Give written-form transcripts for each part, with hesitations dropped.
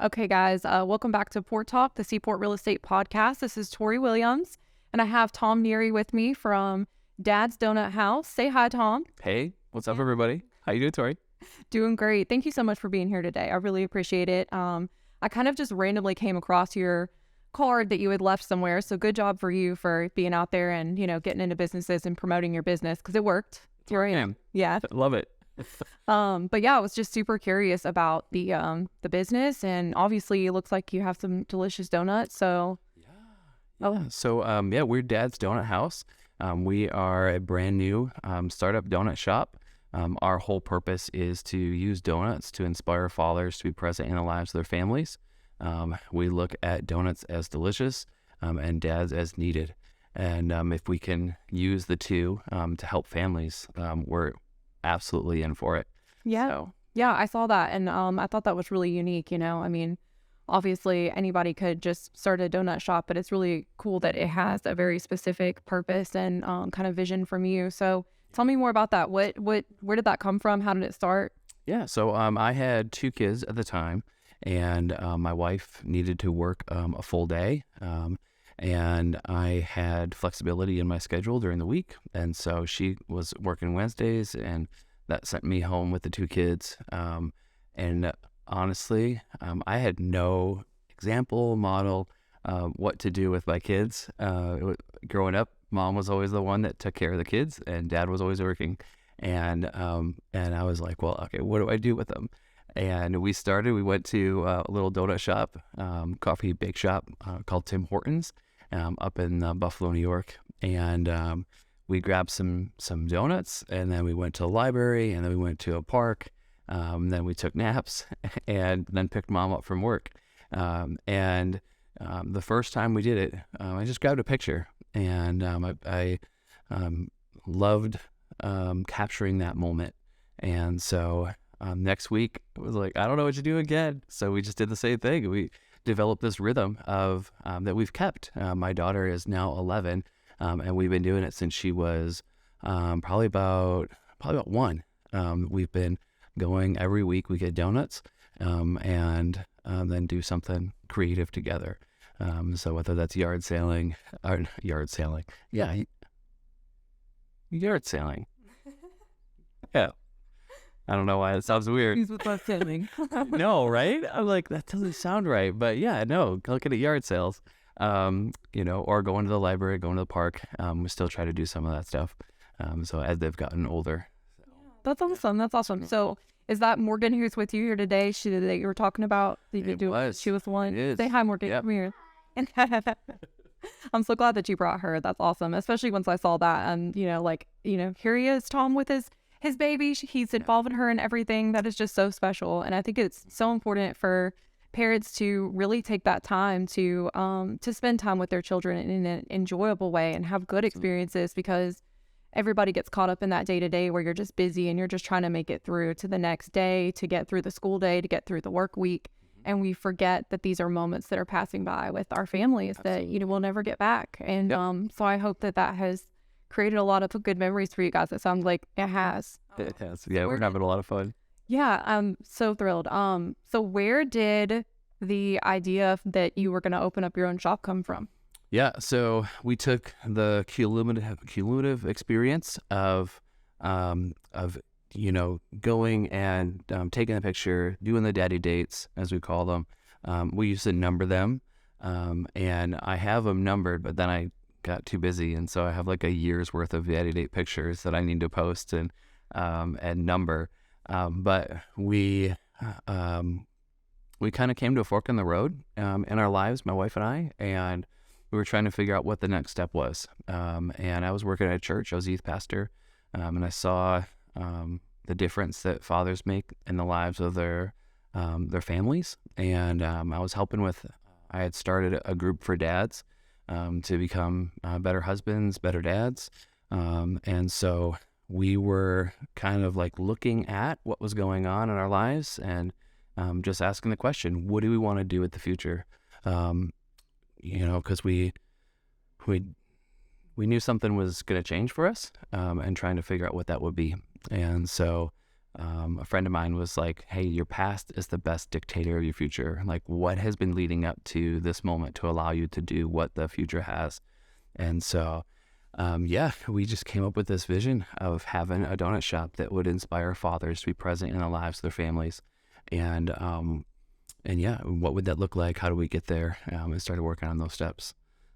Okay, guys, welcome back to Port Talk, the Seaport Real Estate Podcast. This is Tori Williams, and I have Tom Neary with me from Dad's Donut House. Say hi, Tom. Hey, what's up, everybody? How you doing, Tori? Doing great. Thank you so much for being here today. I really appreciate it. I kind of just randomly came across your card that you had left somewhere, so good job for you for being out there and, getting into businesses and promoting your business because it worked. Here I am. Yeah. Love it. But yeah, I was just super curious about the business, and obviously it looks like you have some delicious donuts. So We're Dad's Donut House. We are a brand new startup donut shop. Our whole purpose is to use donuts to inspire fathers to be present in the lives of their families. We look at donuts as delicious and dads as needed. And if we can use the two to help families, we're absolutely in for it. yeah, So, yeah, I saw that, and I thought that was really unique. I mean, obviously anybody could just start a donut shop, but it's really cool that it has a very specific purpose and kind of vision from you. So tell me more about that. Where did that come from? How did it start? so I had two kids at the time, and my wife needed to work a full day. And I had flexibility in my schedule during the week. And so she was working Wednesdays, and that sent me home with the two kids. And honestly, I had no example, model, what to do with my kids. Growing up, mom was always the one that took care of the kids, and dad was always working. And I was like, well, okay, what do I do with them? And we went to a little donut shop, coffee bake shop called Tim Hortons, up in Buffalo, New York. And we grabbed some donuts, and then we went to the library, and then we went to a park. Then we took naps, and then picked mom up from work. The first time we did it, I just grabbed a picture, and I loved capturing that moment. And so next week, it was like, I don't know what to do again. So we just did the same thing. We developed this rhythm of that we've kept. My daughter is now 11, and we've been doing it since she was probably about one. We've been going every week. We get donuts, and then do something creative together. So whether that's yard sailing, yeah, yard sailing. Yeah. I don't know why it sounds weird. Who's with us sailing? No, right? I'm like, that doesn't sound right. But yeah, no, looking at yard sales, or going to the library, going to the park. We still try to do some of that stuff. So as they've gotten older. That's awesome. That's awesome. So is that Morgan who's with you here today? She that you were talking about? Was. She was the one. It is. Say hi, Morgan. Yep. Come here. I'm so glad that you brought her. That's awesome. Especially once I saw that, and here he is, Tom, with his baby. He's involving her in everything. That is just so special. And I think it's so important for parents to really take that time to spend time with their children in an enjoyable way and have good experiences, because everybody gets caught up in that day to day where you're just busy and you're just trying to make it through to the next day, to get through the school day, to get through the work week. And we forget that these are moments that are passing by with our families. Absolutely. That, we'll never get back. And so I hope that has created a lot of good memories for you guys. It sounds like it has. It has. Yeah, we're having a lot of fun. Yeah, I'm so thrilled. So where did the idea that you were going to open up your own shop come from? Yeah, so we took the cumulative experience of going and taking a picture, doing the daddy dates, as we call them. We used to number them, and I have them numbered, but then I got too busy, and so I have like a year's worth of daddy date pictures that I need to post and number. But we kind of came to a fork in the road in our lives, my wife and I, and we were trying to figure out what the next step was. And I was working at a church. I was a youth pastor, and I saw the difference that fathers make in the lives of their families. And I was helping I had started a group for dads to become better husbands, better dads. And so we were kind of like looking at what was going on in our lives and just asking the question, what do we want to do with the future? Because we knew something was going to change for us, and trying to figure out what that would be. And so a friend of mine was like, hey, your past is the best dictator of your future. Like, what has been leading up to this moment to allow you to do what the future has? And so, we just came up with this vision of having a donut shop that would inspire fathers to be present in the lives of their families. And what would that look like? How do we get there? And started working on those steps.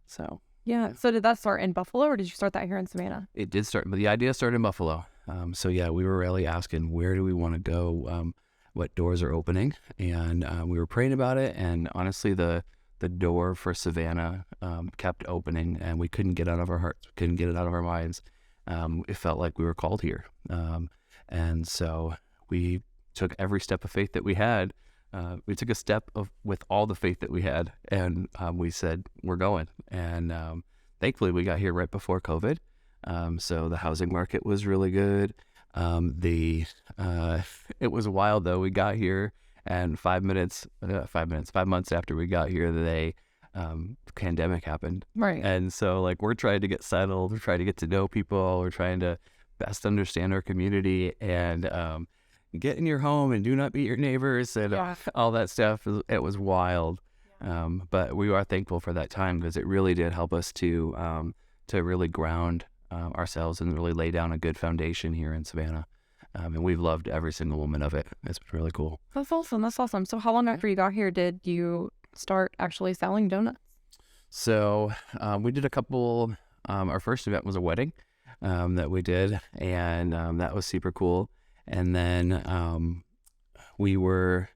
So. Yeah. So did that start in Buffalo, or did you start that here in Savannah? It did start, but the idea started in Buffalo. We were really asking, where do we want to go? What doors are opening? And we were praying about it. And honestly, the door for Savannah kept opening, and we couldn't get it out of our hearts. We couldn't get it out of our minds. It felt like we were called here. And so we took every step of faith that we had. We took a step with all the faith that we had, and we said, we're going. And thankfully, we got here right before COVID. So the housing market was really good. It was wild though. We got here, and 5 months after we got here, the pandemic happened. Right. And so like, we're trying to get settled. We're trying to get to know people. We're trying to best understand our community, and get in your home and do not beat your neighbors and all that stuff. It was wild. But we are thankful for that time, because it really did help us to really ground ourselves and really lay down a good foundation here in Savannah. And we've loved every single moment of it. It's been really cool. That's awesome. So how long after you got here did you start actually selling donuts? So we did a couple. Our first event was a wedding that we did, and that was super cool. And then we were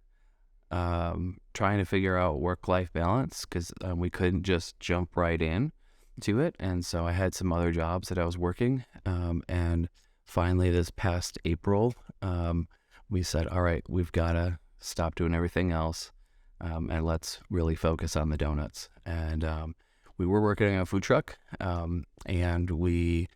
trying to figure out work-life balance, because we couldn't just jump right in to it. And so I had some other jobs that I was working. And finally, this past April, we said, all right, we've got to stop doing everything else, and let's really focus on the donuts. And we were working on a food truck, and we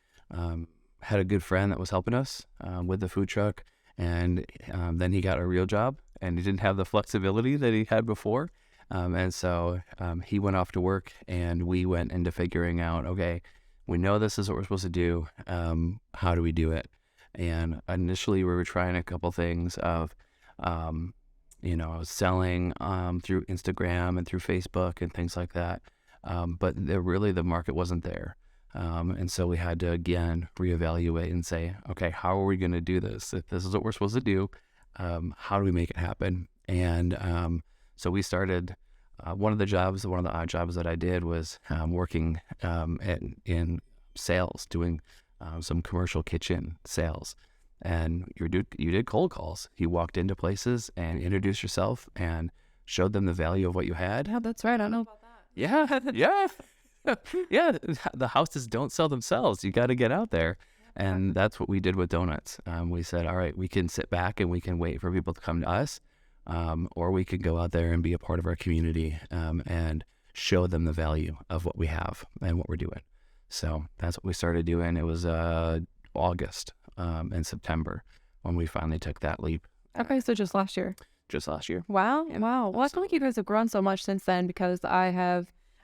had a good friend that was helping us with the food truck. And then he got a real job, and he didn't have the flexibility that he had before. And so he went off to work, and we went into figuring out, okay, we know this is what we're supposed to do. How do we do it? And initially we were trying a couple things of, I was selling through Instagram and through Facebook and things like that. But the market wasn't there. And so we had to, again, reevaluate and say, okay, how are we going to do this? If this is what we're supposed to do, how do we make it happen? And so we started, one of the odd jobs that I did was working in sales, doing some commercial kitchen sales. And you did cold calls. You walked into places and introduced yourself and showed them the value of what you had. Yeah, that's right. I know about that. Yeah, yeah. Yeah, the houses don't sell themselves. You got to get out there. And that's what we did with donuts. We said, all right, we can sit back and we can wait for people to come to us, or we could go out there and be a part of our community and show them the value of what we have and what we're doing. So that's what we started doing. It was August and September when we finally took that leap. Okay, so just last year. Just last year. Wow. Well, I feel like you guys have grown so much since then, because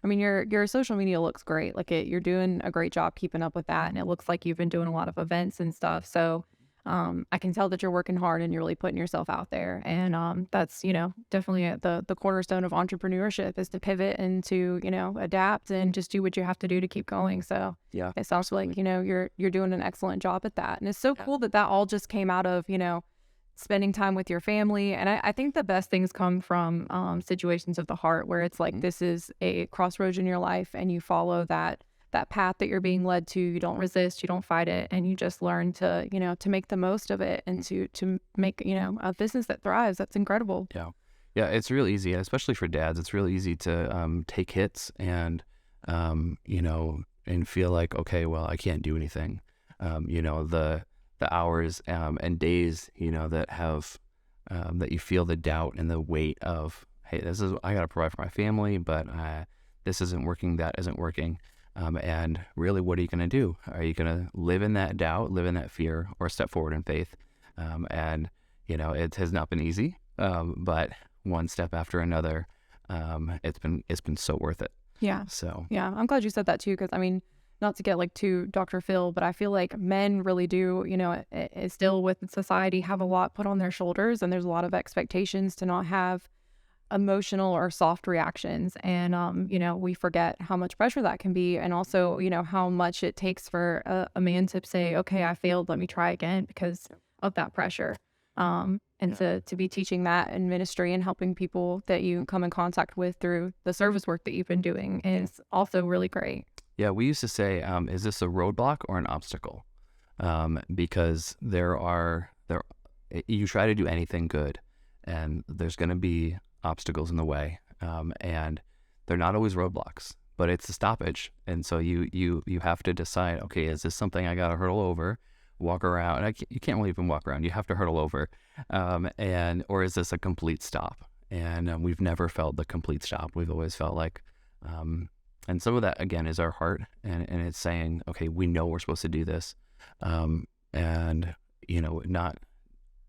your social media looks great. Like you're doing a great job keeping up with that. And it looks like you've been doing a lot of events and stuff. So I can tell that you're working hard and you're really putting yourself out there. And that's, definitely the cornerstone of entrepreneurship is to pivot and to, adapt and just do what you have to do to keep going. So yeah, it sounds like, you're doing an excellent job at that. And it's so cool that all just came out of, spending time with your family. And I think the best things come from situations of the heart, where it's like, this is a crossroads in your life and you follow that path that you're being led to. You don't resist, you don't fight it, and you just learn to, to make the most of it and to make, a business that thrives. That's incredible. Yeah. Yeah. It's really easy, especially for dads. It's really easy to take hits and, and feel like, okay, well, I can't do anything. The hours and days, that have that you feel the doubt and the weight of, hey, I got to provide for my family, but this isn't working, that isn't working. And really, what are you going to do? Are you going to live in that doubt, live in that fear, or step forward in faith? And it has not been easy, but one step after another, it's been so worth it. Yeah. So yeah, I'm glad you said that too, because not to get like too Dr. Phil, but I feel like men really do, still with society have a lot put on their shoulders, and there's a lot of expectations to not have emotional or soft reactions. And, we forget how much pressure that can be. And also, how much it takes for a man to say, okay, I failed, let me try again because of that pressure. And to be teaching that in ministry and helping people that you come in contact with through the service work that you've been doing is also really great. Yeah, we used to say, is this a roadblock or an obstacle? Because you try to do anything good, and there's going to be obstacles in the way, and they're not always roadblocks, but it's a stoppage. And so you have to decide, okay, is this something I got to hurdle over, walk around? You can't really even walk around. You have to hurdle over, or is this a complete stop? And we've never felt the complete stop. We've always felt like, and some of that again is our heart, and it's saying, okay, we know we're supposed to do this, and not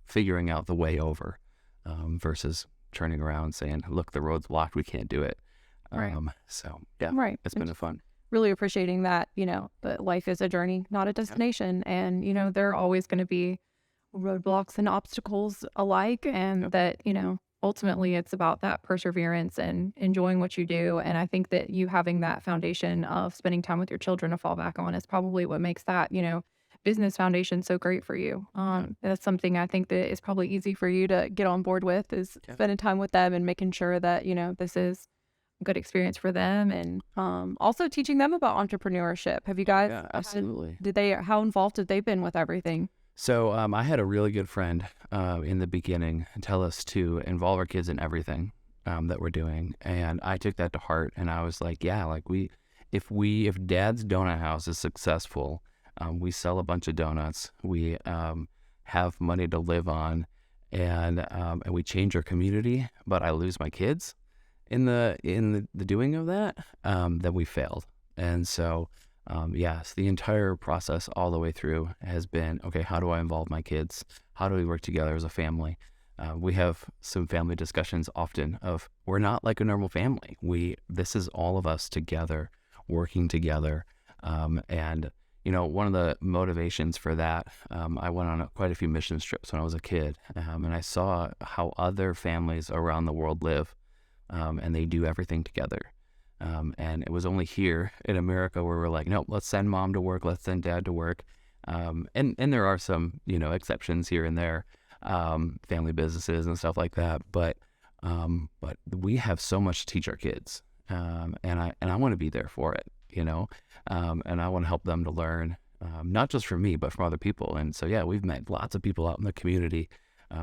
figuring out the way over, versus turning around and saying, look, the road's blocked, we can't do it. Right. So yeah, right. It's been fun. Really appreciating that, that life is a journey, not a destination. And, there are always going to be roadblocks and obstacles alike. And that, ultimately it's about that perseverance and enjoying what you do. And I think that you having that foundation of spending time with your children to fall back on is probably what makes that, business foundation so great for you. That's something I think that is probably easy for you to get on board with, is spending time with them and making sure that, this is a good experience for them, and also teaching them about entrepreneurship. Have you guys absolutely how involved have they been with everything? So I had a really good friend in the beginning tell us to involve our kids in everything that we're doing, and I took that to heart, and I was like, yeah, like if Dad's donut house is successful, we sell a bunch of donuts, we have money to live on, and we change our community, but I lose my kids in the doing of that, then we failed. And so yes, the entire process all the way through has been, okay, how do I involve my kids? How do we work together as a family? We have some family discussions often of, we're not like a normal family. This is all of us together, working together. And one of the motivations for that, I went on quite a few mission trips when I was a kid, and I saw how other families around the world live, and they do everything together. And it was only here in America where we're like, no, let's send mom to work, let's send dad to work. And there are some, exceptions here and there, family businesses and stuff like that. But we have so much to teach our kids. And I want to be there for it, and I want to help them to learn, not just from me, but from other people. And so, yeah, we've met lots of people out in the community.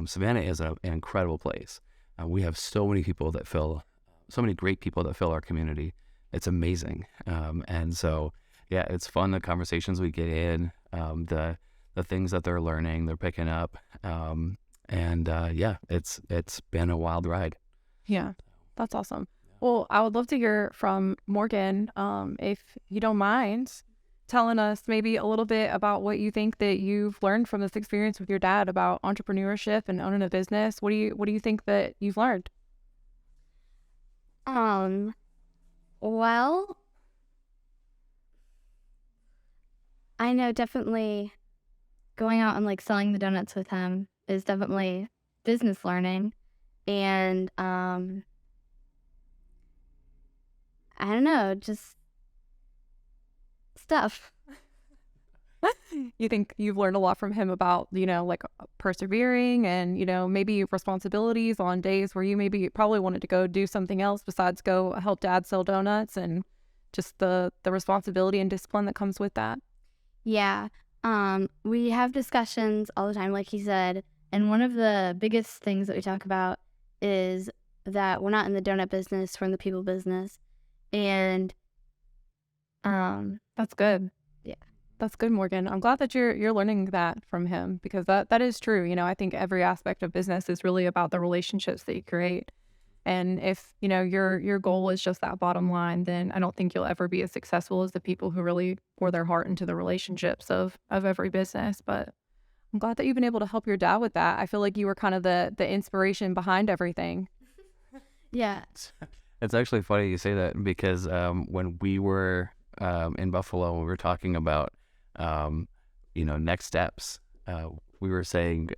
Savannah is an incredible place. We have so many great people that fill our community. It's amazing. And so, yeah, it's fun, the conversations we get in, the things that they're learning, they're picking up. Yeah, it's been a wild ride. Yeah, that's awesome. Well, I would love to hear from Morgan, if you don't mind telling us maybe a little bit about what you think that you've learned from this experience with your dad about entrepreneurship and owning a business. What do you think that you've learned? Well, I know definitely going out and like selling the donuts with him is definitely business learning. And I don't know, just stuff. You think you've learned a lot from him about, like persevering and, maybe responsibilities on days where you probably wanted to go do something else besides go help dad sell donuts, and just the responsibility and discipline that comes with that? Yeah. We have discussions all the time, like he said. And one of the biggest things that we talk about is that we're not in the donut business, we're in the people business. And that's good. Yeah. That's good, Morgan. I'm glad that you're learning that from him, because that is true. I think every aspect of business is really about the relationships that you create. And if, your goal is just that bottom line, then I don't think you'll ever be as successful as the people who really pour their heart into the relationships of every business. But I'm glad that you've been able to help your dad with that. I feel like you were kind of the inspiration behind everything. Yeah. It's actually funny you say that, because when we were in Buffalo, when we were talking about, next steps, we were saying,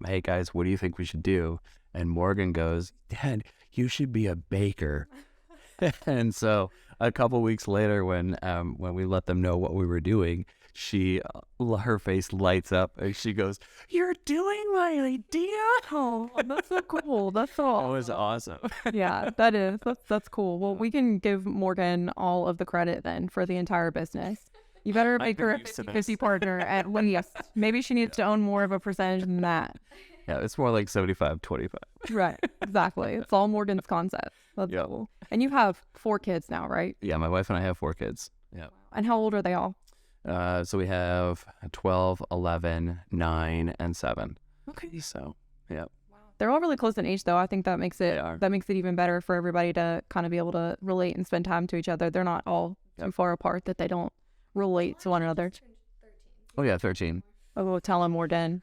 hey guys, what do you think we should do? And Morgan goes, Dad, you should be a baker. And so a couple weeks later, when we let them know what we were doing, her face lights up and she goes, "You're doing my idea." Oh, that's so cool. That's so That was awesome. Yeah, that is. That's cool. Well, we can give Morgan all of the credit then for the entire business. You better make her a 50-50 partner at least. Maybe she needs to own more of a percentage than that. Yeah, it's more like 75-25. Right, exactly. It's all Morgan's concept. That's cool. And you have 4 kids now, right? Yeah, my wife and I have 4 kids. Yeah. And how old are they all? So we have 12, 11, 9, and 7. Okay. So, yeah. They're all really close in age, though. I think that makes it even better for everybody to kind of be able to relate and spend time to each other. They're not all too far apart that they don't relate to one another. Oh yeah, 13. Oh, tell him, Morgan.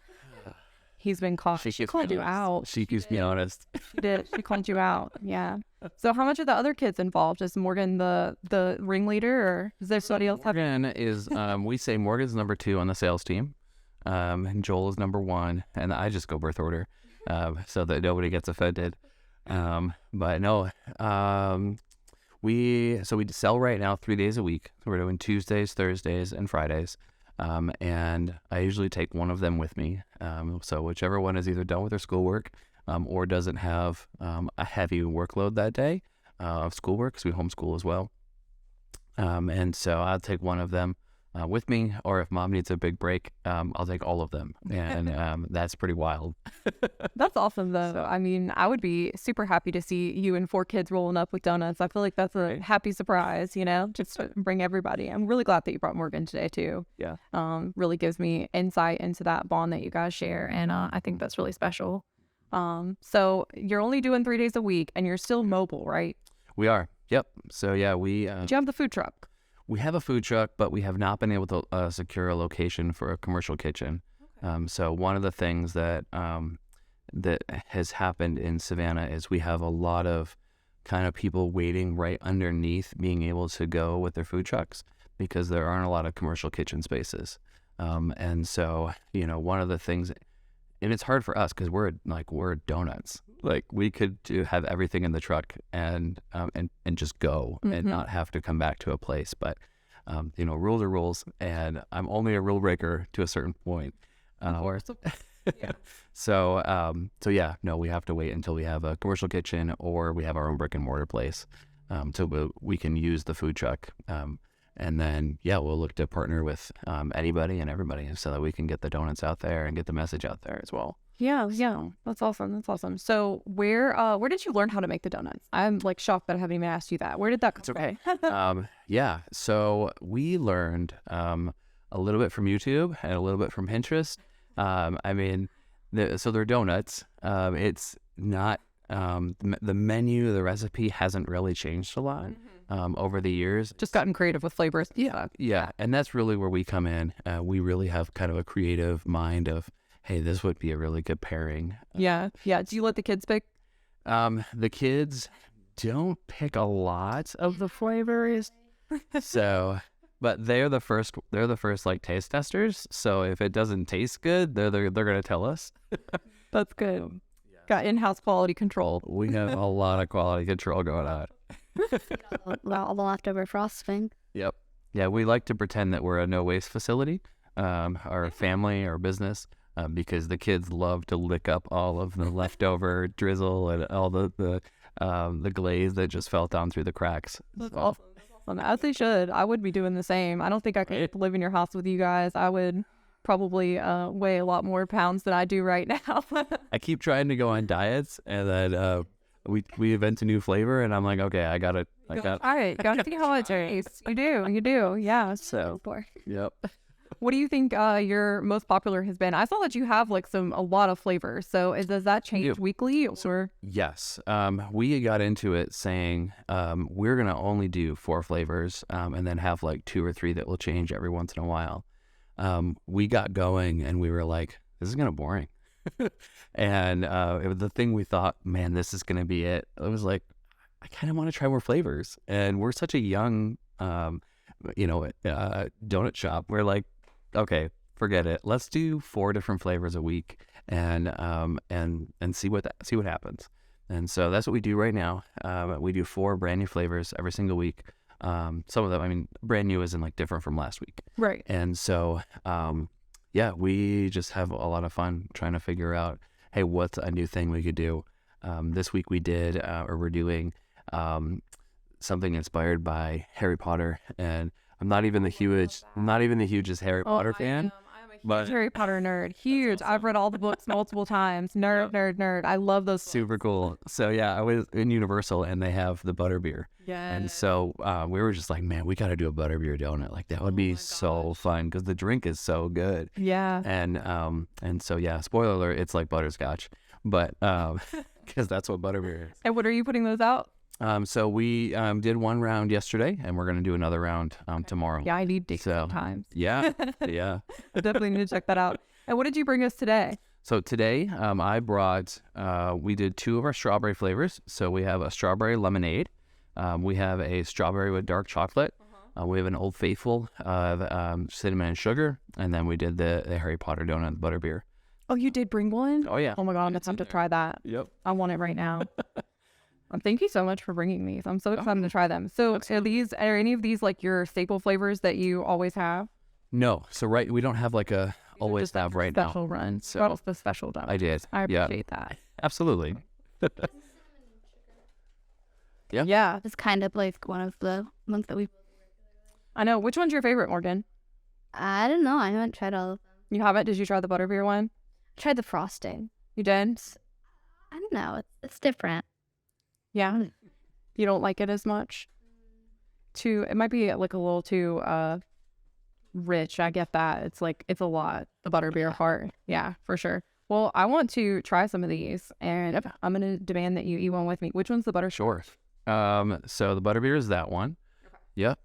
He's been caught. She called you out. She keeps me honest. She did. She called you out. Yeah. So how much are the other kids involved? Is Morgan the ringleader, or is there somebody else? Morgan is, we say Morgan's number 2 on the sales team. And Joel is number 1. And I just go birth order so that nobody gets offended. But no, we sell right now 3 days a week. So we're doing Tuesdays, Thursdays, and Fridays. And I usually take one of them with me. So whichever one is either done with their schoolwork or doesn't have a heavy workload that day of schoolwork, because we homeschool as well. And so I'll take one of them with me, or if mom needs a big break, I'll take all of them. And that's pretty wild. That's awesome, though. I mean, I would be super happy to see you and 4 kids rolling up with donuts. I feel like that's a happy surprise, just to bring everybody. I'm really glad that you brought Morgan today, too. Yeah. Really gives me insight into that bond that you guys share. And I think that's really special. So you're only doing 3 days a week and you're still mobile, right? We are. Yep. So yeah, Do you have the food truck? We have a food truck, but we have not been able to secure a location for a commercial kitchen. Okay. So one of the things that has happened in Savannah is we have a lot of kind of people waiting right underneath being able to go with their food trucks, because there aren't a lot of commercial kitchen spaces. And so, one of the things, and it's hard for us because we're donuts. Like, we could have everything in the truck and just go and not have to come back to a place. But, rules are rules, and I'm only a rule breaker to a certain point. So yeah, no, we have to wait until we have a commercial kitchen or we have our own brick and mortar place, so we can use the food truck. And then, yeah, we'll look to partner with anybody and everybody so that we can get the donuts out there and get the message out there as well. Yeah. That's awesome. So where did you learn how to make the donuts? I'm shocked that I haven't even asked you that. Where did that come from? Yeah. So we learned a little bit from YouTube and a little bit from Pinterest. So they're donuts. It's not, the menu, the recipe hasn't really changed a lot over the years. Just gotten creative with flavors. Yeah. And that's really where we come in. We really have kind of a creative mind of, hey, this would be a really good pairing. Yeah. Do you let the kids pick? The kids don't pick a lot of the flavors. So, but they're the first taste testers. So if it doesn't taste good, they're going to tell us. That's good. Got in-house quality control. We have a lot of quality control going on. All the leftover frosting. Yep. Yeah, we like to pretend that we're a no-waste facility, our family, our business. Because the kids love to lick up all of the leftover drizzle and all the glaze that just fell down through the cracks. That's awesome. As they should. I would be doing the same. I don't think I could live in your house with you guys. I would probably weigh a lot more pounds than I do right now. I keep trying to go on diets, and then we invent a new flavor, and I'm like, okay, I got it. All right, gotta see how it tastes. You do. Yeah. So. Yep. What do you think your most popular has been? I saw that you have a lot of flavors. So does that change weekly or? Yes. We got into it saying we're going to only do 4 flavors and then have 2 or 3 that will change every once in a while. We got going and we were like, this is kind of boring. And it was the thing we thought, man, this is going to be it. It was like, I kind of want to try more flavors. And we're such a young donut shop. We're like, okay, forget it. Let's do 4 different flavors a week and see what happens. And so that's what we do right now. We do 4 brand new flavors every single week. Some of them, I mean, brand new isn't like different from last week. Right. And so, we just have a lot of fun trying to figure out, hey, what's a new thing we could do? This week we did, or we're doing, something inspired by Harry Potter, and I'm not even the hugest Harry Potter fan. I'm a huge but Harry Potter nerd. Huge. I've read all the books multiple times. Nerd. I love those books. super cool. So yeah, I was in Universal and they have the butterbeer. Yeah. And so we were just like, man, we got to do a butterbeer donut. Like that would be so fun because the drink is so good. Yeah. And so yeah, spoiler alert, it's like butterscotch, but because that's what butterbeer is. And what are you putting those out? So we did 1 round yesterday, and we're gonna do another round tomorrow. Yeah, I need dates So, sometimes. Yeah. I definitely need to check that out. And what did you bring us today? So today, I brought. We did 2 of our strawberry flavors. So we have a strawberry lemonade. We have a strawberry with dark chocolate. We have an Old Faithful cinnamon and sugar, and then we did the Harry Potter donut butterbeer. Oh, you did bring one? Oh yeah. Oh my God, I'm gonna have to try that. Yep. I want it right now. Thank you so much for bringing these. I'm so excited to try them. So are any of these like your staple flavors that you always have? No. So we don't have like a always Just like have your right special now. run. So What else the special done? I did. I Yeah. appreciate that. Absolutely. Yeah. Yeah. It's kind of like one of the ones that we. I know. Which one's your favorite, Morgan? I don't know. I haven't tried all of them. You haven't? Did you try the butterbeer one? Tried the frosting. You did? I don't know. It's different. Yeah. You don't like it as much? It might be like a little too rich. I get that. It's a lot. The butterbeer part. Yeah, for sure. Well, I want to try some of these, and I'm going to demand that you eat one with me. Which one's the butter? Sure. So the butterbeer is that one. Okay. Yep.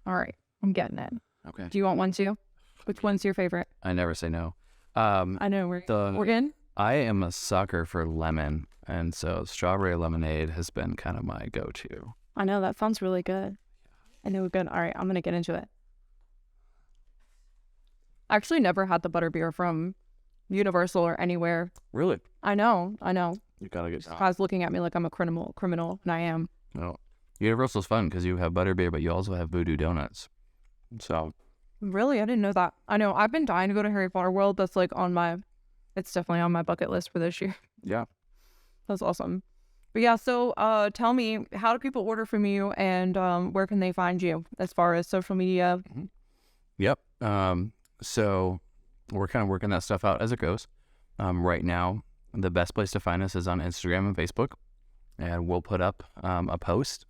All right. I'm getting it. Okay. Do you want one too? Which one's your favorite? I never say no. I know. Morgan? I am a sucker for lemon, and so strawberry lemonade has been kind of my go-to. I know. That sounds really good. I know. Good. All right. I'm going to get into it. I actually never had the butterbeer from Universal or anywhere. Really? I know. You gotta get. Guys looking at me like I'm a criminal, and I am. No. Universal's fun because you have butterbeer, but you also have voodoo donuts. So. Really? I didn't know that. I know. I've been dying to go to Harry Potter World. That's like it's definitely on my bucket list for this year. Yeah. That's awesome. But yeah, so tell me, how do people order from you, and where can they find you as far as social media? Mm-hmm. Yep. So we're kind of working that stuff out as it goes. Right now, the best place to find us is on Instagram and Facebook, and we'll put up a post.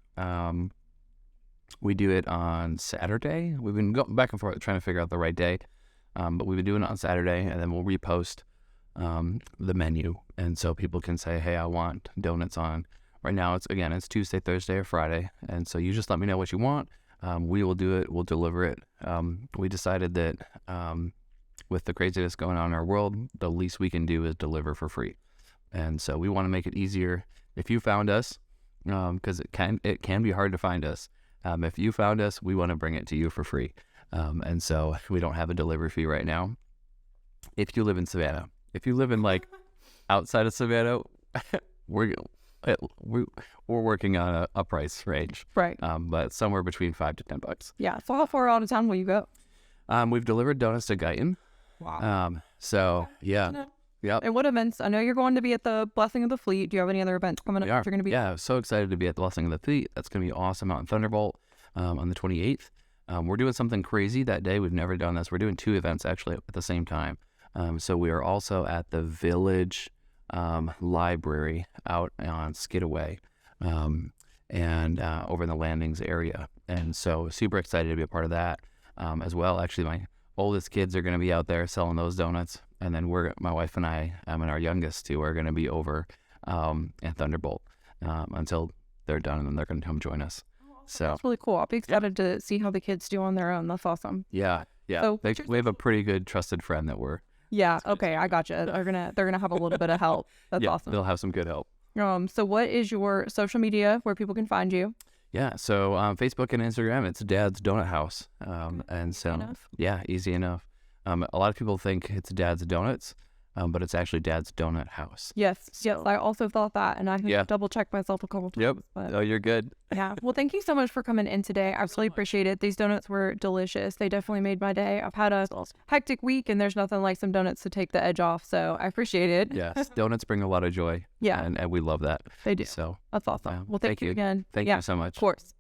We do it on Saturday. We've been going back and forth trying to figure out the right day, but we've been doing it on Saturday, and then we'll repost the menu, and so people can say, hey, I want donuts on. Right now, it's Tuesday, Thursday, or Friday, and so you just let me know what you want. We will do it. We'll deliver it. We decided that with the craziness going on in our world, the least we can do is deliver for free, and so we want to make it easier. If you found us, because it can be hard to find us. If you found us, we want to bring it to you for free, and so we don't have a delivery fee right now. If you live in Savannah, if you live in like outside of Savannah, we're working on a price range, Right. but somewhere between $5 to $10. Yeah. So how far out of town will you go? We've delivered donuts to Guyton. Wow. So yeah. No. Yep. And what events? I know you're going to be at the Blessing of the Fleet. Do you have any other events coming up We are. that you're going to be? Yeah, so excited to be at the Blessing of the Fleet. That's going to be awesome out in Thunderbolt on the 28th. We're doing something crazy that day. We've never done this. We're doing 2 events actually at the same time. So we are also at the Village Library out on Skidaway and over in the Landings area. And so super excited to be a part of that as well. Actually, my oldest kids are going to be out there selling those donuts. And then my wife and I and our youngest 2 are going to be over at Thunderbolt until they're done, and then they're going to come join us. So That's really cool. I'll be excited to see how the kids do on their own. That's awesome. yeah. So, We have a pretty good trusted friend that we're. Yeah. Okay. I gotcha. They're gonna have a little bit of help. That's Yeah, awesome. they'll have some good help. So what is your social media where people can find you? Yeah. So Facebook and Instagram, it's Dad's Donut House. And so, enough. yeah, easy enough. A lot of people think it's Dad's Donuts, but it's actually Dad's Donut House. Yes, So- I also thought that, and I had Yeah. to double check myself a couple times. Yep. But Oh, you're good. yeah. Well, thank you so much for coming in today. I really appreciate it. These donuts were delicious. They definitely made my day. I've had a hectic week, and there's nothing like some donuts to take the edge off. So I appreciate it. Yes. Donuts bring a lot of joy. Yeah, And we love that. they do. So That's awesome. Yeah. Well, thank you again. thank Yeah, you so much. of course.